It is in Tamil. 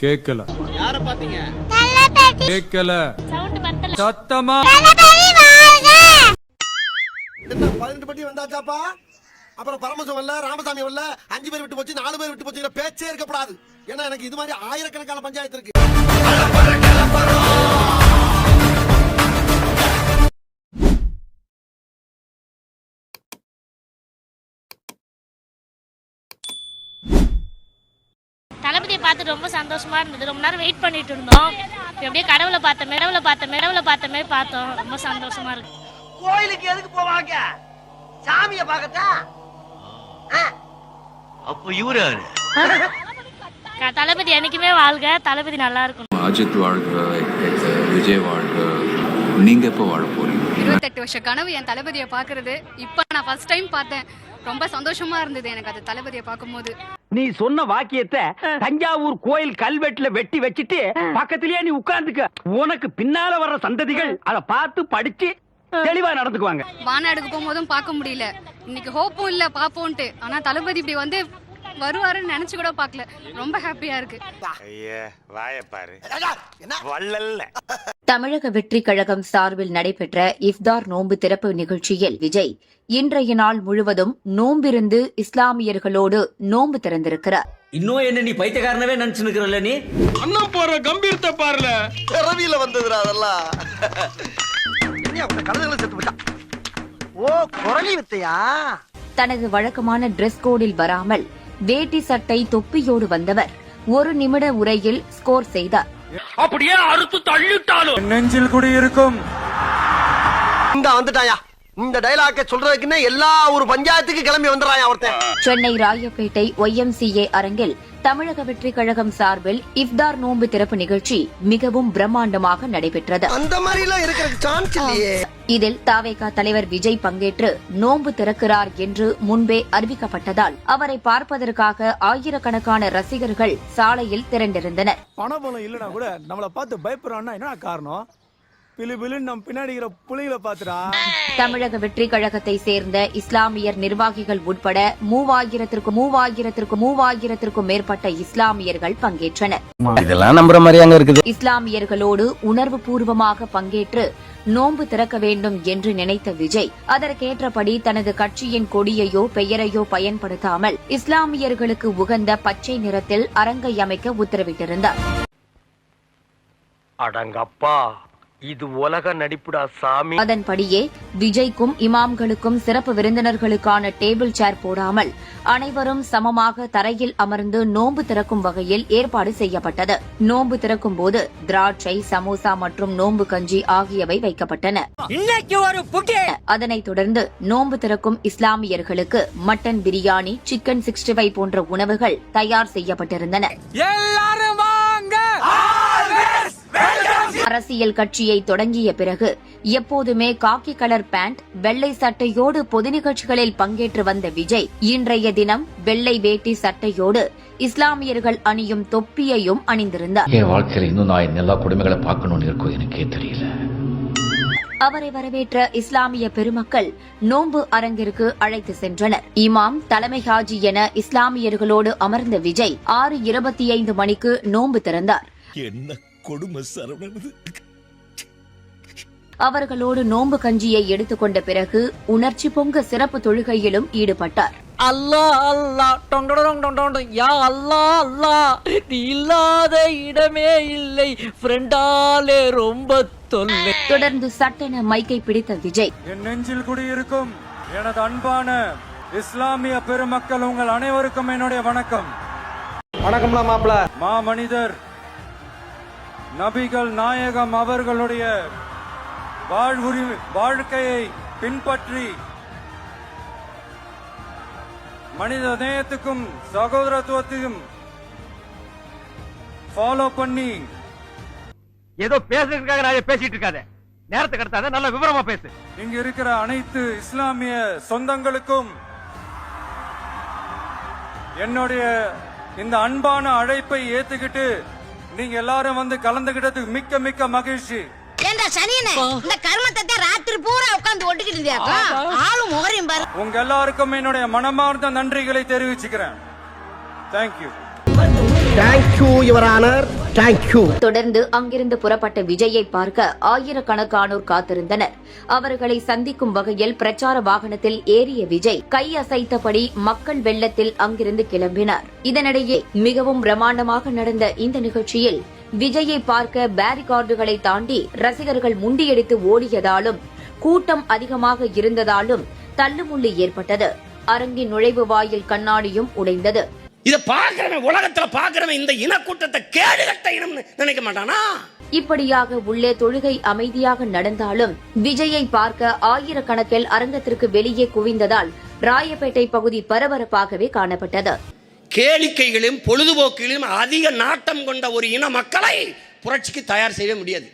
கேக்கல. யார பாத்தீங்க? கேக்கல. சவுண்ட் பத்தல. சத்தமா. என்ன 12 பட்டி வந்தாச்சாப்பா? அப்புறம் பரமசம் வரல, ராமசாமி வரல, 5 பேர் விட்டு போச்சு, 4 பேர் விட்டு போச்சுங்கிற பேச்சே இருக்கப்படாது. ஏன்னா எனக்கு இது மாதிரி ஆயிரக்கணக்கான பஞ்சாயத்து இருக்கு. தளபதியை பார்த்து ரொம்ப சந்தோஷமா இருந்தது. ரொம்ப நேரம் வெயிட் பண்ணிட்டு இருந்தோம். அப்படியே கடவுளை பார்த்த மாதிரி பார்த்தோம். ரொம்ப சந்தோஷமா இருக்கு. கோயிலுக்கு எதுக்கு போவாங்க? சாமியை பார்க்கத்தா? அப்ப இவரு தளபதி என்னைக்குமே வாழ்க. தளபதி நல்லா இருக்கும். அஜித் வாழ்க, விஜய் வாழ்க. நீங்க எப்போ வாழ போறீங்க? 28 வருஷ கனவு என் தளபதியை பாக்குறது. இப்ப நான் ஃபர்ஸ்ட் டைம் பார்த்தேன். ரொம்ப சந்தோஷமா இருந்தது எனக்கு அது தளபதியை பார்க்கும்போது. நீ சொன்ன வாக்கியத்தை தஞ்சாவூர் கோயில் கல்வெட்டுல வெட்டி வச்சிட்டு பக்கத்திலேயே நீ உட்கார்ந்துக்க. உனக்கு பின்னால வர்ற சந்ததிகள் அதை பார்த்து படிச்சு தெளிவா நடந்துக்குவாங்க. வானாடுக்கு போகும்போதும் பார்க்க முடியல. இன்னைக்கு ஹோப்பும் இல்ல பாப்போன்ட்டு. ஆனா தளபதி இப்படி வந்து வருவாருன்னு நினைச்சு கூட பார்க்கல. ரொம்ப ஹாப்பியா இருக்கு. தமிழக வெற்றி கழகம் சார்பில் நடைபெற்ற இஃப்தார் நோன்பு திறப்பு நிகழ்ச்சியில் விஜய் இன்றைய நாள் முழுவதும் நோம்பிருந்து இஸ்லாமியர்களோடு நோன்பு திறந்திருக்கிறார். இன்னும் என்ன நீ பைத்தியக்காரனவே நினைச்சுக்கிறல்ல? நீ அண்ணன் போற கம்பீரத்தை பாருல. பிறவியில வந்ததுடா அதெல்லாம். ஓ, குரலி வித்தையா? தனது வழக்கமான டிரெஸ் கோடில் வராமல் வேட்டி சட்டை தொப்பியோடு வந்தவர் 1 நிமிட உரையில் ஸ்கோர் செய்தார். அப்படியே அறுத்து தள்ளிட்டாலும் நெஞ்சில் குடியிருக்கும். இந்த வந்துட்டாயா? இந்த டைலாக்க சொல்றதுக்குன்னே எல்லா ஒரு பஞ்சாயத்துக்கு கிளம்பி வந்துறாயா ஒருத்தன். சென்னை ராயப்பேட்டை YMCA அரங்கில் தமிழக வெற்றி கழகம் சார்பில் இஃப்தார் நோன்பு திறப்பு நிகழ்ச்சி மிகவும் பிரம்மாண்டமாக நடைபெற்றது. அந்த மாதிரி எல்லாம் இருக்கிறதுக்கு சான்ஸ் இல்லையே. இதில் தவேகா தலைவர் விஜய் பங்கேற்று நோன்பு திறக்கிறார் என்று முன்பே அறிவிக்கப்பட்டதால் அவரை பார்ப்பதற்காக ஆயிரக்கணக்கான ரசிகர்கள் சாலையில் திரண்டிருந்தனர். பணபலம் இல்லனா கூட நம்மள பார்த்து பயப்படுறான்னா என்ன காரணம்? நம் பின்னாடி புலிகளை பாத்துறா. தமிழக வெற்றி கழகத்தை சேர்ந்த இஸ்லாமியர் நிர்வாகிகள் உட்பட 3000த்திற்கும் மேற்பட்ட இஸ்லாமியர்கள் பங்கேற்றனர். இதெல்லாம் நம்புற மாதிரியாங்க இருக்குது. இஸ்லாமியர்களோடு உணர்வு பூர்வமாக பங்கேற்று நோன்பு திறக்க வேண்டும் என்று நினைத்த விஜய் அதற்கேற்றபடி தனது கட்சியின் கொடியையோ பெயரையோ பயன்படுத்தாமல் இஸ்லாமியர்களுக்கு உகந்த பச்சை நிறத்தில் அரங்கை அமைக்க உத்தரவிட்டிருந்தார். அடங்கப்பா, இது உலக நடிப்புடா சாமி. அதன்படியே விஜய்க்கும் இமாம்களுக்கும் சிறப்பு விருந்தினர்களுக்கான டேபிள் சேர் போடாமல் அனைவரும் சமமாக தரையில் அமர்ந்து நோன்பு திறக்கும் வகையில் ஏற்பாடு செய்யப்பட்டது. நோன்பு திறக்கும் போது திராட்சை, சமோசா மற்றும் நோன்பு கஞ்சி ஆகியவை வைக்கப்பட்டன. அதனைத் தொடர்ந்து நோன்பு திறக்கும் இஸ்லாமியர்களுக்கு மட்டன் பிரியாணி, சிக்கன் 65 போன்ற உணவுகள் தயார் செய்யப்பட்டிருந்தன. அரசியல் கட்சியை தொடங்கிய பிறகு எப்போதுமே காக்கி கலர் பேண்ட், வெள்ளை சட்டையோடு பொது நிகழ்ச்சிகளில் பங்கேற்று வந்த விஜய் இன்றைய தினம் வெள்ளை வேட்டி சட்டையோடு இஸ்லாமியர்கள் அணியும் தொப்பியையும் அணிந்திருந்தார். என் வாழ்க்கையில் இன்னும் நான் எல்லா குடும்பங்களை பார்க்கணும்னு இருக்கோ எனக்கே தெரியல. அவரை வரவேற்ற இஸ்லாமிய பெருமக்கள் நோன்பு அரங்கிற்கு அழைத்து சென்றனர். இமாம், தலைமை ஹாஜி என இஸ்லாமியர்களோடு அமர்ந்த விஜய் 6:25 மணிக்கு நோன்பு திறந்தார். அவர்களோடு நோன்பு கஞ்சியை எடுத்துக்கொண்ட பிறகு உணர்ச்சி பொங்க சிறப்பு தொழுகையிலும் ஈடுபட்டார். அல்லாஹ் அல்லாஹ் யா அல்லாஹ் அல்லாஹ், நீ இல்லாத இடமே இல்லை, ஃப்ரெண்டாலே ரொம்ப தொல்லை. தொடர்ந்து சட்டென மைக்கை பிடித்த விஜய், என் நெஞ்சில் குடியிருக்கும் எனது அன்பான இஸ்லாமிய பெருமக்கள் உங்கள் அனைவருக்கும் என்னுடைய வணக்கம். வணக்கம்ல மாப்ள. மாமனிதர் நபிகள் நாயகம் அவர்களுடைய வாழ்க்கையை பின்பற்றி மனித நேயத்துக்கும் சகோதரத்துவத்தையும் ஃபாலோ பண்ணி. ஏதோ பேசுறதுக்காக நான் பேசிட்டு இருக்காத, நேரத்தை கடத்தாத, நல்ல விவரமா பேசு. இங்க இருக்கிற அனைத்து இஸ்லாமிய சொந்தங்களுக்கும் என்னுடைய இந்த அன்பான அழைப்பை ஏத்துக்கிட்டு நீங்க எல்லாரும் வந்து கலந்துகிட்டதுக்கு மிக்க மிக்க மகிழ்ச்சி. உங்க எல்லாருக்கும் என்னுடைய மனமார்ந்த நன்றிகளை தெரிவிச்சுக்கிறேன். Thank you. Thank you your honour, thank you. தொடர்ந்து அங்கிருந்து புறப்பட்ட விஜயை பார்க்க ஆயிரக்கணக்கானோர் காத்திருந்தனர். அவர்களை சந்திக்கும் வகையில் பிரச்சார வாகனத்தில் ஏறிய விஜய் கை அசைத்தபடி மக்கள் வெள்ளத்தில் அங்கிருந்து கிளம்பினார். இதனிடையே மிகவும் பிரமாண்டமாக நடந்த இந்த நிகழ்ச்சியில் விஜயை பார்க்க பேரிகார்டுகளை தாண்டி ரசிகர்கள் முண்டியடித்து ஓடியதாலும் கூட்டம் அதிகமாக இருந்ததாலும் தள்ளுமுள்ளு ஏற்பட்டது. அரங்கின் நுழைவு வாயில் கண்ணாடியும் உடைந்தது. இத பாக்குறவன், உலகத்துல பாக்குறவன் இந்த இனக்கூட்டத்தை கேடுகட்ட இனம்னு நினைக்க மாட்டானா? இப்படியாக உள்ளே தொழுகை அமைதியாக நடந்தாலும் விஜயை பார்க்க ஆயிரக்கணக்கில் அரங்கத்திற்கு வெளியே குவிந்ததால் ராயப்பேட்டை பகுதி பரபரப்பாகவே காணப்பட்டது. கேளிக்கைகளும் பொழுதுபோக்கிலும் அதிக நாட்டம் கொண்ட ஒரு இன மக்களை புரட்சிக்கு தயார் செய்ய முடியாது.